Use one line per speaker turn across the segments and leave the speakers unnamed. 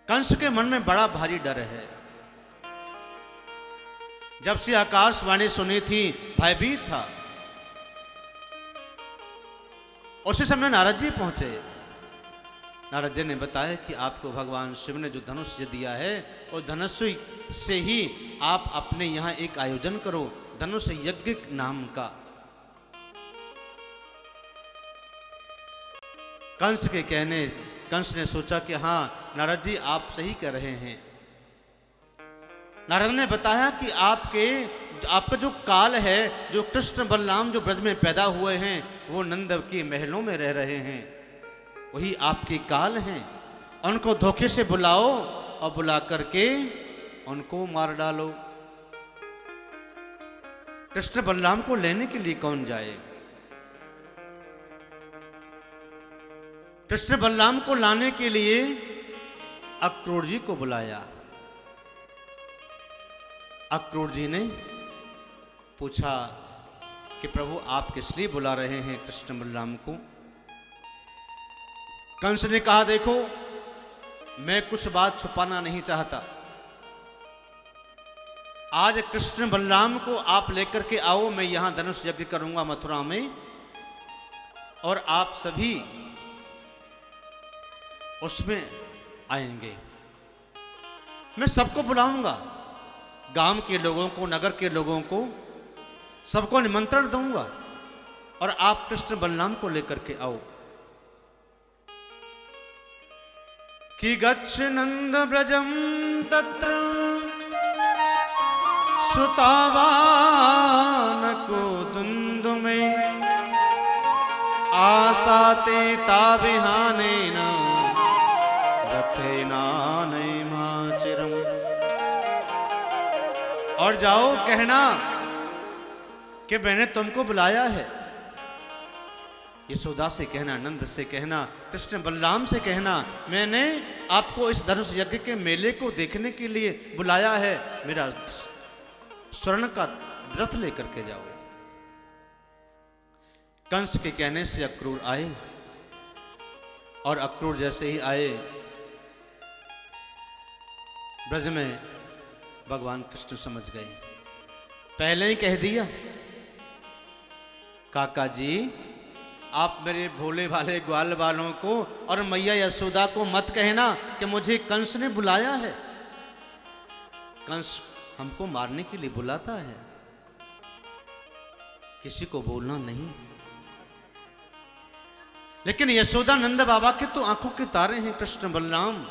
कंस के मन में बड़ा भारी डर है। जब से आकाशवाणी सुनी थी भयभीत था। उसी समय नारद जी पहुंचे। नारद जी ने बताया कि आपको भगवान शिव ने जो धनुष दिया है और धनुष से ही आप अपने यहां एक आयोजन करो, धनुष यज्ञ नाम का। कंस के कहने कंस ने सोचा कि हाँ नारद जी आप सही कह रहे हैं। नारद ने बताया कि आपका जो काल है, जो कृष्ण बलराम जो ब्रज में पैदा हुए हैं वो नंद के महलों में रह रहे हैं, वही आपके काल हैं। उनको धोखे से बुलाओ और बुला करके उनको मार डालो। कृष्ण बलराम को लेने के लिए कौन जाए? कृष्ण बलराम को लाने के लिए अक्रूर जी को बुलाया। अक्रूर जी ने पूछा कि प्रभु आप किस लिए बुला रहे हैं कृष्ण बलराम को? कंस ने कहा देखो मैं कुछ बात छुपाना नहीं चाहता। आज कृष्ण बलराम को आप लेकर के आओ, मैं यहां धनुष यज्ञ करूंगा मथुरा में, और आप सभी उसमें आएंगे। मैं सबको बुलाऊंगा, गांव के लोगों को, नगर के लोगों को, सबको निमंत्रण दूंगा, और आप कृष्ण बलराम को लेकर के आओ। कि गच्छ नंद ब्रजम तत्र सुतावान को दुंदु में आसाते ताविहाने न रथे नाने माचिरम। और जाओ कहना कि मैंने तुमको बुलाया है। यशोदा से कहना, नंद से कहना, कृष्ण बलराम से कहना मैंने आपको इस धनुष यज्ञ के मेले को देखने के लिए बुलाया है। मेरा स्वर्ण का रथ लेकर के जाओ। कंस के कहने से अक्रूर आए, और अक्रूर जैसे ही आए ब्रज में भगवान कृष्ण समझ गए। पहले ही कह दिया काका जी आप मेरे भोले भाले ग्वाल वालों को और मैया यशोदा को मत कहना कि मुझे कंस ने बुलाया है। कंस हमको मारने के लिए बुलाता है, किसी को बोलना नहीं। लेकिन यशोदा नंद बाबा के तो आंखों के तारे हैं कृष्ण बलराम।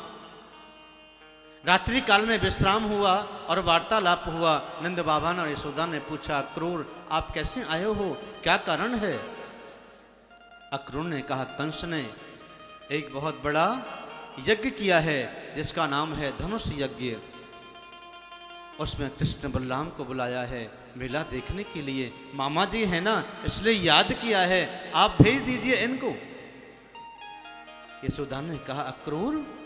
रात्रि काल में विश्राम हुआ और वार्तालाप हुआ। नंद बाबा ने यशोदा ने पूछा अक्रूर आप कैसे आए हो, क्या कारण है? अक्रूर ने कहा कंस ने एक बहुत बड़ा यज्ञ किया है जिसका नाम है धनुष यज्ञ। उसमें कृष्ण बलराम को बुलाया है मेला देखने के लिए। मामा जी है ना इसलिए याद किया है, आप भेज दीजिए इनको। यशोदा ने कहा अक्रूर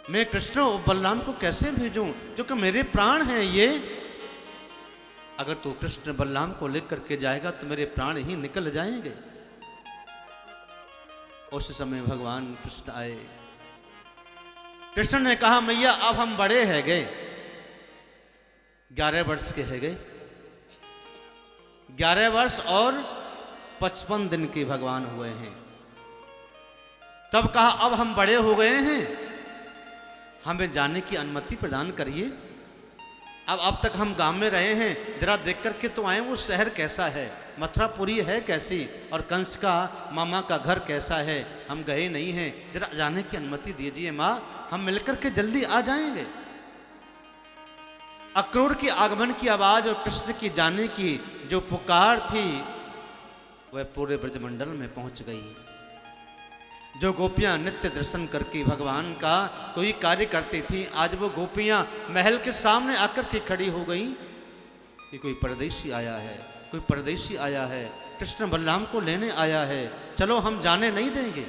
मैं कृष्ण और बलराम को कैसे भेजूं जो कि मेरे प्राण हैं ये। अगर तू कृष्ण बलराम को लेकर के जाएगा तो मेरे प्राण ही निकल जाएंगे। उस समय भगवान कृष्ण आए। कृष्ण ने कहा मैया अब हम बड़े हैं गए, 11 वर्ष के है गए, 11 वर्ष और 55 दिन के भगवान हुए हैं। तब कहा अब हम बड़े हो गए हैं, हमें जाने की अनुमति प्रदान करिए। अब तक हम गांव में रहे हैं, जरा देख करके तो आए वो शहर कैसा है, मथुरापुरी है कैसी, और कंस का मामा का घर कैसा है। हम गए नहीं हैं, जरा जाने की अनुमति दीजिए माँ, हम मिलकर के जल्दी आ जाएंगे। अक्रूर की आगमन की आवाज और कृष्ण की जाने की जो पुकार थी वह पूरे ब्रजमंडल में पहुंच गई। जो गोपियां नित्य दर्शन करके भगवान का कोई कार्य करती थी, आज वो गोपियां महल के सामने आकर के खड़ी हो गई कि कोई परदेशी आया है, कोई परदेशी आया है, कृष्ण बलराम को लेने आया है, चलो हम जाने नहीं देंगे।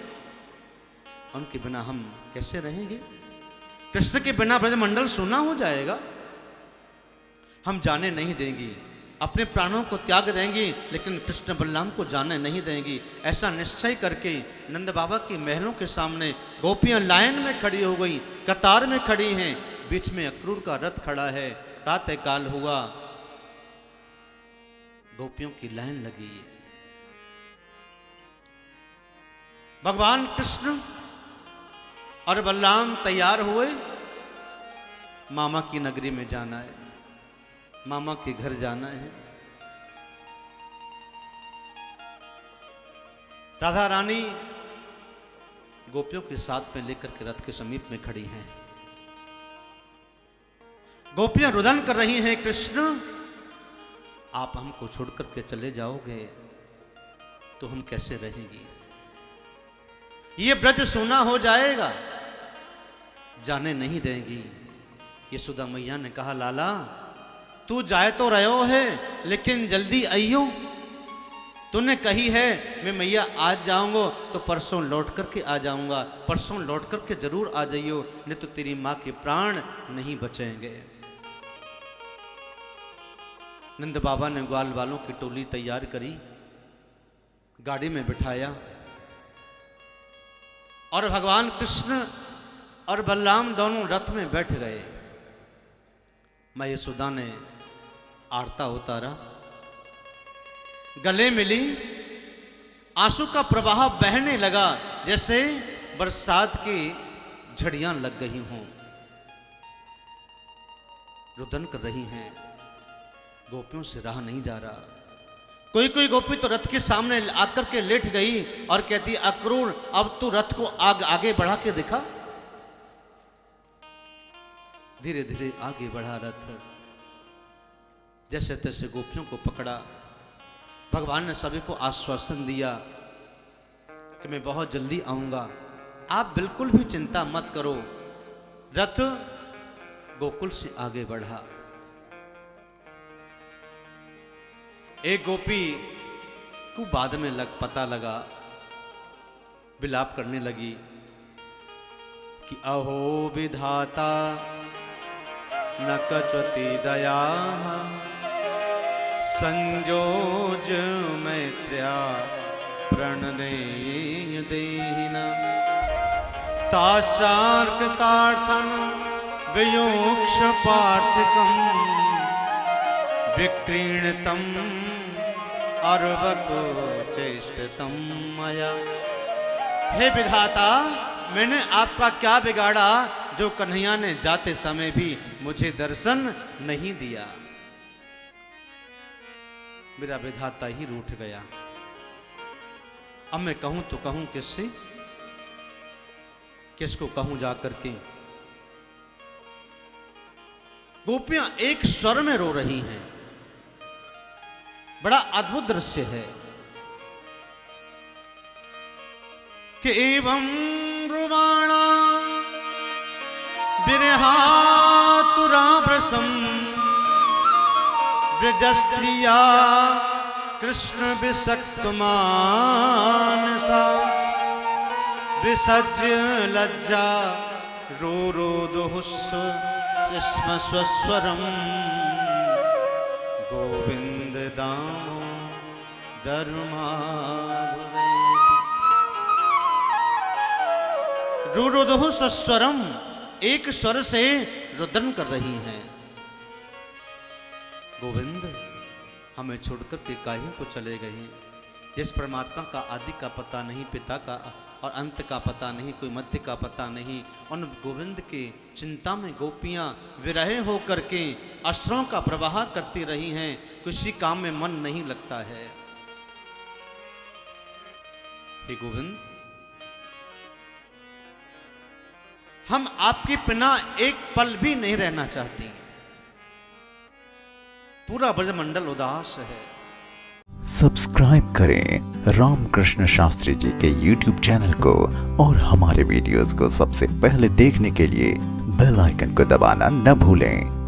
उनके बिना हम कैसे रहेंगे? कृष्ण के बिना ब्रजमंडल सूना हो जाएगा, हम जाने नहीं देंगे। अपने प्राणों को त्याग देंगी, लेकिन कृष्ण बलराम को जाने नहीं देंगी। ऐसा निश्चय करके नंद बाबा के महलों के सामने गोपियां लाइन में खड़ी हो गई, कतार में खड़ी हैं। बीच में अक्रूर का रथ खड़ा है। प्रातः काल हुआ, गोपियों की लाइन लगी है। भगवान कृष्ण और बलराम तैयार हुए। मामा की नगरी में जाना है, मामा के घर जाना है। राधा रानी गोपियों के साथ में लेकर के रथ के समीप में खड़ी हैं। गोपियां रुदन कर रही हैं, कृष्ण आप हमको छोड़कर के चले जाओगे तो हम कैसे रहेंगी? ये ब्रज सोना हो जाएगा, जाने नहीं देंगी। यशोदा मैया ने कहा, लाला तू जाए तो रहो है, लेकिन जल्दी आइयो। तूने कही है मैं मैया आज जाऊंगा तो परसों लौट करके आ जाऊंगा, परसों लौट करके जरूर आ जाइयो, नहीं तो तेरी माँ के प्राण नहीं बचेंगे। नंद बाबा ने ग्वाल वालों की टोली तैयार करी, गाड़ी में बिठाया और भगवान कृष्ण और बलराम दोनों रथ में बैठ गए। मां यशोदा ने आरता उतारा, गले मिली, आंसू का प्रवाह बहने लगा जैसे बरसात की झड़ियां लग गई हों। रुदन कर रही हैं, गोपियों से रहा नहीं जा रहा। कोई कोई गोपी तो रथ के सामने आकर के लेट गई और कहती, अक्रूर अब तू रथ को आगे बढ़ा के दिखा। धीरे धीरे आगे बढ़ा रथ, जैसे तैसे गोपियों को पकड़ा। भगवान ने सभी को आश्वासन दिया कि मैं बहुत जल्दी आऊंगा, आप बिल्कुल भी चिंता मत करो। रथ गोकुल से आगे बढ़ा। एक गोपी को बाद में पता लगा, विलाप करने लगी कि अहो विधाता न कचति दया, संजोज मैत्र्या प्रणनेय देहिना, तासार कृतार्थन वियोक्ष पार्थिकम, विक्रीणतम अर्वको चेष्टतम मया। हे विधाता, मैंने आपका क्या बिगाड़ा जो कन्हैया ने जाते समय भी मुझे दर्शन नहीं दिया? मेरा विधाता ही रूठ गया। अब मैं कहूं तो कहूं किससे, किसको कहूं जाकर के? गोपियां एक स्वर में रो रही हैं। बड़ा अद्भुत दृश्य है कि एवं रुवाणा विरहातुराभ्रसम, ब्रजस्त्रिया कृष्ण विसक्त मानसा, विसज्य लज्जा रो रो दोहुस्व स्म स्वस्वरम, गोविंद दामो धर्माधुरेति। रो रो दोहु स्वस्वरम, एक स्वर से रुदन कर रही हैं। गोविंद हमें छोड़कर के काहे को चले गए? जिस परमात्मा का आदि का पता नहीं, पिता का और अंत का पता नहीं, कोई मध्य का पता नहीं, उन गोविंद के चिंता में गोपियां विरहे होकर के अश्रुओं का प्रवाह करती रही हैं। किसी काम में मन नहीं लगता है। हे गोविंद, हम आपके बिना एक पल भी नहीं रहना चाहती। पूरा ब्रजमंडल उदास है।
सब्सक्राइब करें रामकृष्ण शास्त्री जी के YouTube चैनल को और हमारे वीडियोस को सबसे पहले देखने के लिए बेल आइकन को दबाना न भूलें।